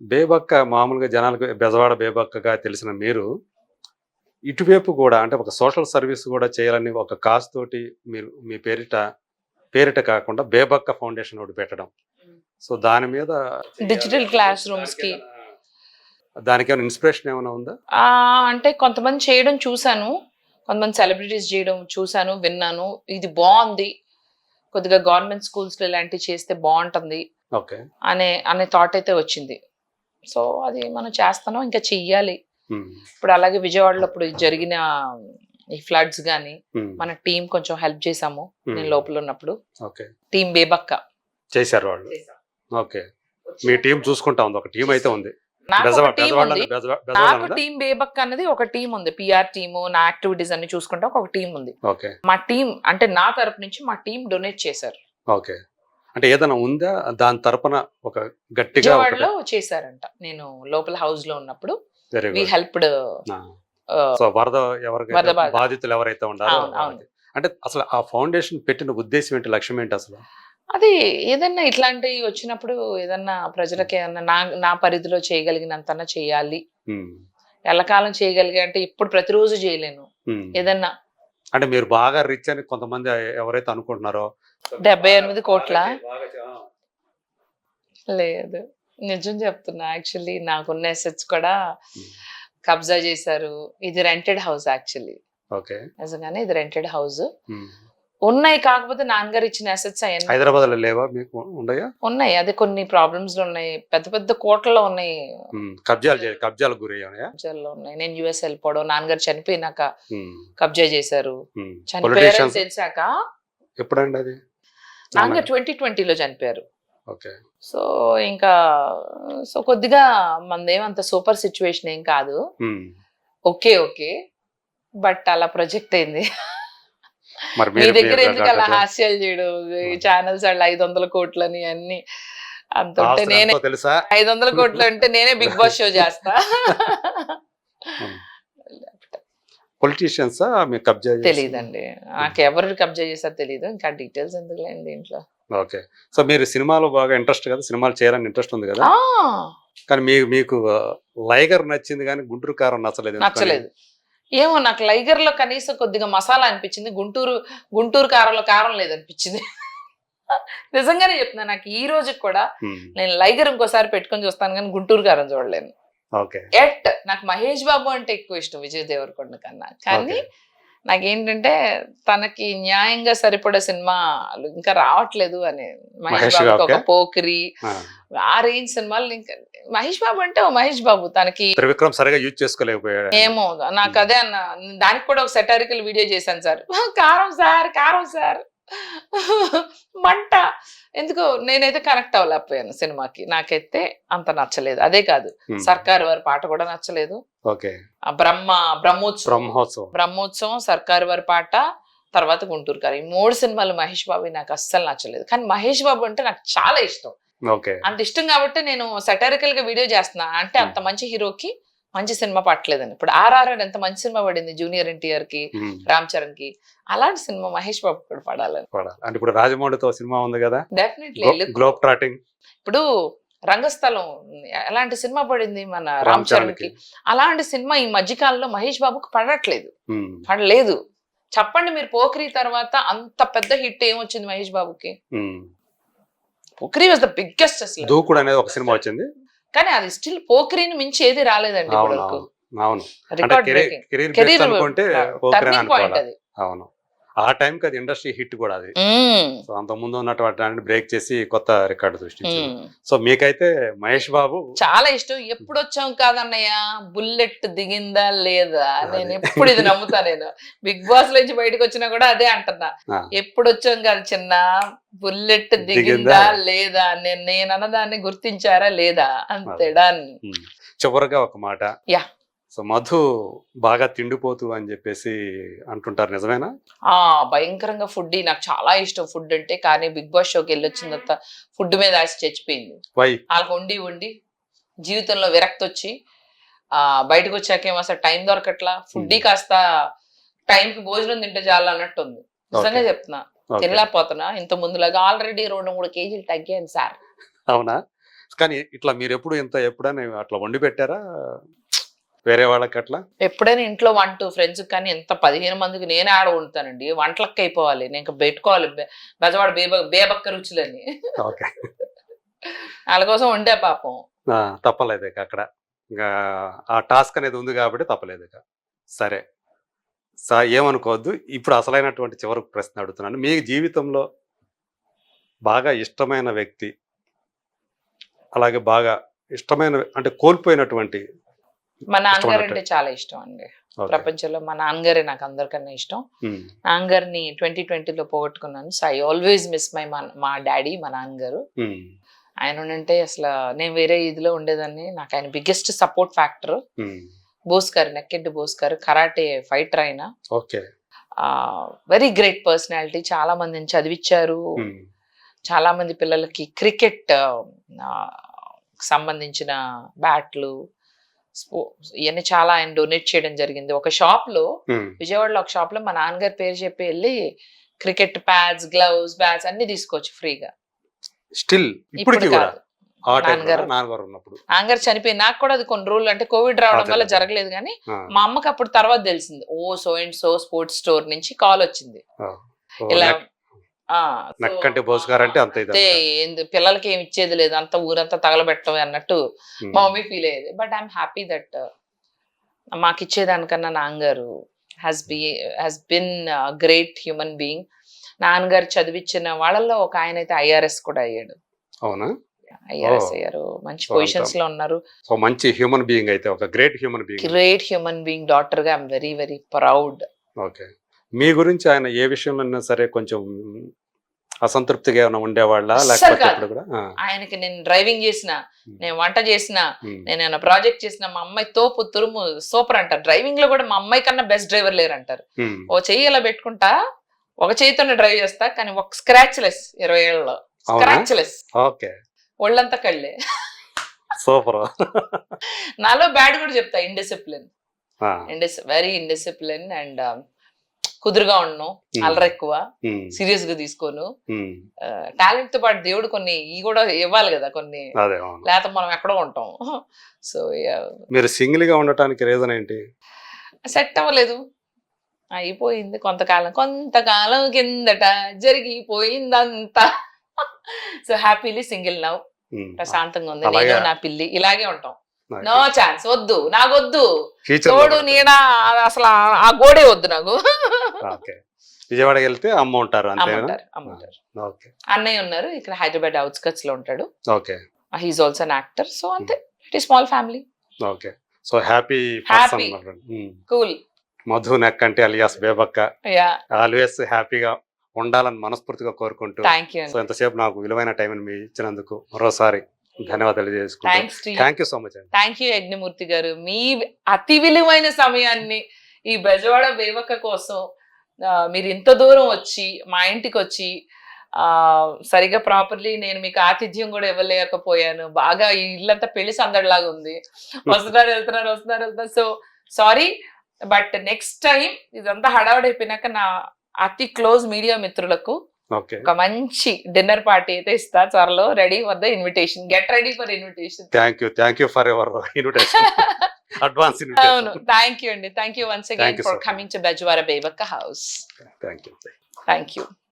బేబక్క మామూలుగా జనాలకు బెజవాడ బేబక్కగా తెలిసిన మీరు, ఇటువైపు గూడా అంటే ఒక సోషల్ సర్వీస్ గూడా చేయాలని ఒక కాజ్ తోటి మీరు మీ పేరిట కాకుండా బేబక్క ఫౌండేషన్ ఒకటి పెట్టడం. సో, దాని మీద డిజిటల్ క్లాస్ రూమ్స్‌కి. దానికేమైనా ఇన్‌స్పిరేషన్ ఏమైనా ఉందా? అంటే కొంతమంది చేయడం చూసాను. కొంతమంది సెలబ్రిటీస్ చేయడం చూసాను, విన్నాను. ఇది బావుంది. కొద్దిగా గవర్నమెంట్ స్కూల్స్‌లో ఇలాంటివి చేస్తే బావుంటుంది ఓకే. అనే థాట్ అయితే వచ్చింది. సో, అది మనం చేస్తున్నాం. ఇంకా చెయ్యాలి. హ్మ్. ఇప్పుడు అలాగే విజయవాడలో ఇప్పుడు జరిగిన ఈ ఫ్లడ్స్ గాని, హ్మ్. మన టీమ్ కొంచెం హెల్ప్ చేసాము. నేను లోపల ఉన్నప్పుడు. ఓకే. టీమ్ బేబక్క చేశారు వాళ్ళు. ఓకే. మీ టీమ్ చూసుకుంటా ఉంది. ఒక టీమ్ అయితే ఉంది. నాకు ఒక టీమ్ ఉంది. బెజవాడలో నాకు ఉందా? టీమ్ బేబక్ అనేది ఒక టీమ్ ఉంది. పిఆర్ టీము, నా యాక్టివిటీస్ అన్ని చూసుకుంటా ఒక టీమ్ ఉంది. ఓకే. మా టీమ్ అంటే నా తరపు నుంచి మా టీమ్ డొనేట్ చేశారు. ఓకే. అంటే ఏదైనా ఉందా దాని తరపున ఒక గట్టిగా విజయవాడలో చేశారంట. నేను లోపల హౌస్ లో ఉన్నప్పుడు వెరీ వి గుడ్. హెల్ప్డ్. సో, వరద ఎవరికైతే బాధ. బాధితులు ఎవరైతే ఉన్నారో అవును, అవును. వాళ్ళకి. అంటే అసలు ఆ ఫౌండేషన్ పెట్టిన ఉద్దేశ్యం ఏంటి? లక్ష్యం ఏంటి అసలు? అది ఏదన్నా ఇట్లాంటివి వచ్చినప్పుడు ఏదన్నా ప్రజలకి ఏదన్నా నా పరిధిలో చేయగలిగినంతన్నా చేయాలి. హ్మ్. ఎల్లకాలం చేయగలిగా అంటే ఇప్పుడు ప్రతిరోజు చేయలేను. హ్మ్. ఏదన్నా అంటే మీరు బాగా రిచ్ అని కొంతమంది ఎవరైతే అనుకుంటున్నారో 78 కోట్ల బాగా ఆ! లేదు. నిజం చెప్తున్నా. యాక్చువల్లీ నాకున్న అసెట్స్ కూడా హ్మ్. కబ్జా చేశారు. ఇది రెంటెడ్ హౌస్ యాక్చువల్లీ. ఓకే. నిజంగానే ఇది రెంటెడ్ హౌస్. హ్మ్. ఉన్నాయి, కాకపోతే నాన్నగారు ఇచ్చిన అసెట్స్ అయన్నీ హైదరాబాద్‌లో లేవా మీకు ఉండయా? ఉన్నాయి. అదే కొన్ని ప్రాబ్లమ్స్‌లో ఉన్నాయి. పెద్ద పెద్ద కోట్లలో ఉన్నాయి. హ్మ్. కబ్జాలకు గురయ్యాయా? కబ్జాల్లో ఉన్నాయి. నేను యూఎస్ వెళ్ళిపోవడం, నాన్నగారు చనిపోయినాక హ్మ్. కబ్జా చేశారు. హ్మ్. చనిపోయారని పొలిటీషియన్స్ తెలిసాక ఎప్పుడండి అది? నాన్నగారు 2020లో చనిపోయారు. ఓకే. సో, ఇంకా కొద్దిగా మనదేమంత సూపర్ సిట్యుయేషన్ ఏం కాదు. హ్మ్. ఓకే. ఓకే. బట్ అలా ప్రొజెక్ట్ అయింది. మరి మీ మీరు దగ్గర మీరు ఎందుకు అలా హాస్యాలు చేయడం? ఈ ఛానల్స్ వాళ్ళు 500 కోట్లని అన్ని అంతుంటే ఆస్తులు నేనే ఎంతో తెలుసా? 500 కోట్లు అంటే నేనే బిగ్ బాస్ షో చేస్తా. హ్మ్. పొలిటీషియన్సా మీకు కబ్జా చేసింది? తెలీదండి. నాకు ఎవరు కబ్జా చేశారో తెలీదు. ఇంకా డీటెయిల్స్ ఎందుకులేండి దీంట్లో. ఓకే. సో, మీరు సినిమాలో బాగా ఇంట్రెస్ట్ కదా! సినిమాలు చేయాలని ఇంట్రెస్ట్ ఉంది కదా! ఆ! కానీ మీకు 'లైగర్' నచ్చింది గానీ 'గుంటూరు కారం' నచ్చలేదు ఎందుకని? నచ్చలేదు. ఏమో నాకు 'లైగర్‌లో' కనీసం కొద్దిగా మసాలా అనిపించింది. గుంటూరు కారంలో కారం లేదనిపించింది. నిజంగానే చెప్తున్నా. నాకు ఈ రోజుకి కూడా హ్మ్. నేను 'లైగర్' ఇంకోసారి పెట్టుకొని చూస్తాను గానీ గుంటూరు కారం చూడలేను. ఓకే. నాకు 'మహేష్ బాబు' అంటే ఎక్కువ ఇష్టం 'విజయ్ దేవరకొండ' కన్నా. కానీ ఓకే. నాకేంటంటే తనకి న్యాయంగా సరిపడే సినిమాలు ఇంకా రావట్లేదు అని. 'మహేష్ మహేష్ బాబుకి' ఒక గారికా? 'పోకిరి' ఆ! ఆ రేంజ్ సినిమాలు ఇంకా 'మహేష్ బాబు' అంటే ఓ 'మహేష్ బాబు' తనకి 'త్రివిక్రమ్' సరిగ్గా యూజ్ చేసుకోలేకపోయాడండి. ఏమో నాకదే అన్న. దానికి కూడా ఒక సెటారికల్ వీడియో చేశాను సార్. కారం సార్, కారం సార్. మంట. ఎందుకో నేనైతే కనెక్ట్ అవ్వలేకపోయాను సినిమాకి. నాకైతే అంత నచ్చలేదు. అదే కాదు, హ్మ్. 'సర్కారు వారి' పాట కూడా నచ్చలేదు. ఓకే. బ్రహ్మోత్సవం, 'బ్రహ్మోత్సవం' సర్కారు వారి పాట, తర్వాత 'గుంటూరు కారం' ఈ 3 సినిమాలు మహేష్ బాబువి నాకు అస్సలు నచ్చలేదు. కానీ మహేష్ బాబు అంటే నాకు చాలా ఇష్టం. ఓకే. అంత ఇష్టం కాబట్టి నేను సెటారికల్‌గా వీడియో చేస్తున్నా. అంటే అంత మంచి హీరోకి మంచి సినిమా పట్టలేదని. ఇప్పుడు 'ఆర్ఆర్ఆర్' ఎంత మంచి సినిమా పడింది జూనియర్ ఎన్టీఆర్‌కి, హ్మ్. రామ్ చరణ్‌కి. అలాంటి సినిమా మహేష్ బాబుకి కూడా పడాలని. అంటే ఇప్పుడు 'రాజమౌళితో' సినిమా ఉంది గదా! డెఫినెట్‌లీ. 'గ్లోబ్ ట్రాటింగ్' ఇప్పుడు 'రంగస్థలం' ఎలాంటి సినిమా పడింది మన రామ్ రామ్ చరణ్‌కి. చరణ్‌కి. అలాంటి సినిమా ఈ మధ్య కాలంలో మహేష్ బాబుకి పడట్లేదు. హ్మ్. పడలేదు. చెప్పండి మీరు 'పోకిరి' తర్వాత అంత పెద్ద హిట్ ఏమొచ్చింది మహేష్ బాబుకి? హ్మ్. 'పోకిరి' వాస్ ద బిగ్గెస్ట్ అసలు. 'దూకుడు' అనేది ఒక సినిమా వచ్చింది. కానీ అది స్టిల్ 'పోకిరి'ని మించి ఏది రాలేదండి ఇప్పటివరకు. అవును. అంటే record breaking. Career career best అనుకుంటే 'పోకిరి' టర్నింగ్ పాయింట్ అనుకోవాలా. అది. అవును. ఆ టైంకి అది ఇండస్ట్రీ హిట్ కూడా అది. హ్మ్. సో, అంతకుముందు ఉన్నటువంటి బ్రేక్ చేసి కొత్త రికార్డ్ సృష్టించింది. హ్మ్. సో, మీకైతే మహేష్ బాబు చాలా ఇష్టం. ఎప్పుడొచ్చాం కాదన్నయ్య, బుల్లెట్ దిగిందా లేదా? అది. నేనెప్పుడు ఇది నమ్ముతా నేను. బిగ్ బాస్ నుంచి బయటకొచ్చినా కూడా అదే అంటున్నా. ఆ! ఎప్పుడొచ్చాం కాదు చిన్నా, బుల్లెట్ దిగిందా లేదా? నేనన్నదాన్ని గుర్తించారా లేదా? అంతే డన్. హ్మ్. చివరగా ఒక మాట. యాహ్! సో, మధు బాగా తిండిపోతు అని జెప్పేసి అంటుంటారు నిజమేనా? భయంకరంగా ఫుడ్డీ. నాకు చాలా ఇష్టం ఫుడ్ అంటే. కానీ బిగ్ బాస్ షోకెళ్ళొచ్చిన తర్వాత ఫుడ్ మీద ఆశ చచ్చిపోయింది. వై? ఆళ్ళకి వండి జీవితంలో విరక్తొచ్చి బయటకొచ్చాకేమో అసలు టైం దొరకట్లా. ఫుడ్డీ కాస్త టైంకి భోజనం తింటే చాలన్నట్టుంది. నిజంగా చెప్తున్నా. ఓకే. తినలేకపోతున్నా. ఇంత ముందులాగా ఆల్రెడీ 2, 3 కేజీలు తగ్గాను సార్. అవునా? కానీ ఇట్లా మీరు ఎప్పుడైనా అట్లా వండి పెట్టారా వేరే వాళ్ళకి అట్లా? ఎప్పుడైనా ఇంట్లో 1-2 ఫ్రెండ్స్ కానీ ఎంత 15 మందికి నేనే ఆడ వండుతానండి. వంటలకి అయిపోవాలి. నేను ఇంకా పెట్టుకోవాలి బెజవాడ బేబక్క రుచులని. ఓకే. వాళ్ళ కోసం వండే పాపం. తప్పలేదు ఇక అక్కడ. ఇంకా ఆ టాస్క్ అనేది ఉంది కాబట్టి తప్పలేదు ఇక. సరే. ఏమనుకోవద్దు. ఇప్పుడు అసలైనటువంటి చివరి ప్రశ్న అడుగుతున్నాను. మీ జీవితంలో బాగా ఇష్టమైన వ్యక్తి, అలాగే బాగా ఇష్టమైన అంటే కోల్పోయినటువంటి మా నాన్నగారు ఇష్టమైనటువంటి అంటే చాలా ఇష్టం అండి. ఓకే. ప్రపంచంలో మా నాన్నగారే నాకు అందరికన్నా ఇష్టం. ఉమ్, నాన్నగారిని 2020లో పోగొట్టుకున్నాను. సో ఐ ఆల్వేస్ మిస్ మా డాడీ, మా నాన్నగారు. ఉమ్, ఆయన ఉంటే అసలు నేను వేరే ఇదిలో ఉండేదాన్ని. నాకు ఆయన బిగ్గెస్ట్ సపోర్ట్ ఫ్యాక్టర్. ఉమ్, బోస్ గారు, నెక్కెడ్డి బోస్ గారు, కరాటే ఫైటర్ ఆయన. ఓకే. Very great personality. చాలా మందిని చదివించారు. ఉమ్, చాలా మంది పిల్లలకి క్రికెట్ సంబంధించిన బ్యాట్లు ఇవన్నీ చాలా ఆయన డొనేట్ చేయడం జరిగింది. ఒక షాప్ లో, ఉమ్, విజయవాడలో ఒక షాప్ లో మా నాన్నగారి పేరు చెప్పి వెళ్ళి క్రికెట్ ప్యాడ్స్, గ్లౌస్, బ్యాట్స్ అన్ని తీసుకోవచ్చు ఫ్రీగా. స్టిల్ ఇప్పుడు ఇప్పటికి కూడా కాదు. ఆ టైంలో నాన్నగారు నాన్నగారు ఉన్నప్పుడు నాన్నగారు చనిపోయి నాకు కూడా అది కొన్ని రోజులు అంటే కోవిడ్ రావడం అదే, వల్ల అదే. జరగలేదు కానీ ఆ, మా అమ్మకి అప్పుడు తర్వాత తెలిసింది. So and so sports store నుంచి కాల్ వచ్చింది. ఆ. ఓ, ఇలా నక్కంటి బోస్ గారు అంటే అంత ఇది అంతే, పిల్లలకి ఏమి ఇచ్చేది లేదు, అంత ఊరంతా తగలబెట్టడం అన్నట్టు మా మమ్మీ ఫీల్ అయ్యేది. బట్ ఐఎమ్ హ్యాపీ దట్ మాకు ఇచ్చేదానికన్నా నాన్నగారు has been great human being. నాన్నగారు చదివించిన వాళ్ళల్లో ఒక ఆయన అయితే ఐఆర్ఎస్ కూడా అయ్యాడు. అవునా? ఐఆర్ఎస్ అయ్యారు. మంచి So, పొజిషన్స్ లో ఉన్నారు. సో మంచి హ్యూమన్ బీయింగ్ అయితే, ఒక great human being. Great human being daughter గా I'm very very proud. Okay. మీ గురించి ఆయన ఏ విషయంలో సరే కొంచెం అసంతృప్తిగా ఏమైనా ఉండేవాళ్ళ అస్సలు లేకపోతే కాదు. ఇప్పుడు కూడా? ఆయనకి నేను డ్రైవింగ్ చేసిన, నేను వంట చేసిన, ఉమ్, నేను ఏమైనా ప్రాజెక్ట్ చేసిన, మా అమ్మాయి తోపు తురుము సూపర్ అంటారు. డ్రైవింగ్ లో కూడా మా అమ్మాయి కన్నా బెస్ట్ డ్రైవర్ లేరు అంటారు. ఉమ్, ఓ చెయ్యి ఇలా పెట్టుకుంటా, ఒక చేతితోనే డ్రైవ్ చేస్తా, కానీ ఒక స్క్రాచ్ లెస్ 20 ఏళ్ళలో అవునా? Scratch less, okay. ఒళ్ళంతా కళ్ళే. సూపర్. నాలో బ్యాడ్ కూడా చెప్తా, ఇండిసిప్లిన్, వెరీ ఇండిసిప్లిన్ అండ్ కుదురుగా ఉండను, అల్లరి ఎక్కువ, సీరియస్ గా తీసుకోను. టాలెంట్ తో పాటు దేవుడు కొన్ని ఇవి కూడా ఇవ్వాలి కదా కొన్ని, అదే అవును. లేకపోతే మనం ఎక్కడో ఉంటాం. సో మీరు సింగిల్ గా ఉండటానికి రీజన్ ఏంటి? సెట్ అవ్వలేదు, అయిపోయింది. కొంతకాలం కిందట జరిగిపోయిందంతా. సో హ్యాపీలీ సింగిల్ నౌ, ఉమ్, ప్రశాంతంగా ఉంది. అలాగే. నేను నా పిల్లి ఇలాగే ఉంటాం. ఓకే. నో ఛాన్స్, వద్దు, నాకొద్దు ఫ్యూచర్ తోడు నీడ, అసలు ఆ గోడే వద్దు నాకు. ఓకే. విజయవాడకి వెళ్తే అమ్మ ఉంటారు అంతేనా? అమ్ముంటారు. ఓకే. అన్నయ్య ఉన్నారు ఇక్కడ హైదరాబాద్ అవుట్స్కట్స్ లో ఉంటాడు. Okay. He's also an actor. So అంతే, ఇట్ ఈ small family. Okay. So happy Happy. Person. Cool. Madhu Nekkanti alias Bebakka yeah, always హ్యాపీగా ఉండాలని మనస్ఫూర్తిగా కోరుకుంటూ, థ్యాంక్ యూ సో ఎంతసేపు నాకు విలువైన టైం మీ ఇచ్చినందుకు మరోసారి ధన్యవాదాలు తెలియజేసుకుంటాను. Thanks to you. Thank you so much అండి. థ్యాంక్ యూ యజ్ఞమూర్తి గారు. మీ అతి విలువైన సమయాన్ని ఈ బెజవాడ బేబక్క కోసం మీరు ఇంత దూరం వచ్చి మా ఇంటికి వచ్చి సరిగా ప్రాపర్లీ నేను మీకు ఆతిథ్యం కూడా ఇవ్వలేకపోయాను. బాగా ఈ ఇల్లంతా పెళ్లి సందడిలాగా ఉంది. వస్తున్నారు. So sorry, but next time ఇదంతా హడావుడైపోయినాక నా అతి క్లోజ్ మీడియా మిత్రులకు ఓకే. ఒక మంచి డిన్నర్ పార్టీ అయితే ఇస్తా త్వరలో. Ready for the invitation, get ready for invitation. Thank you for your invitation, advance అవును, ఇన్విటేషన్. థ్యాంక్ యూ అండి. Thank you once Thank again you for so coming to Bezawada Bebakka house. Thank you. Thank you.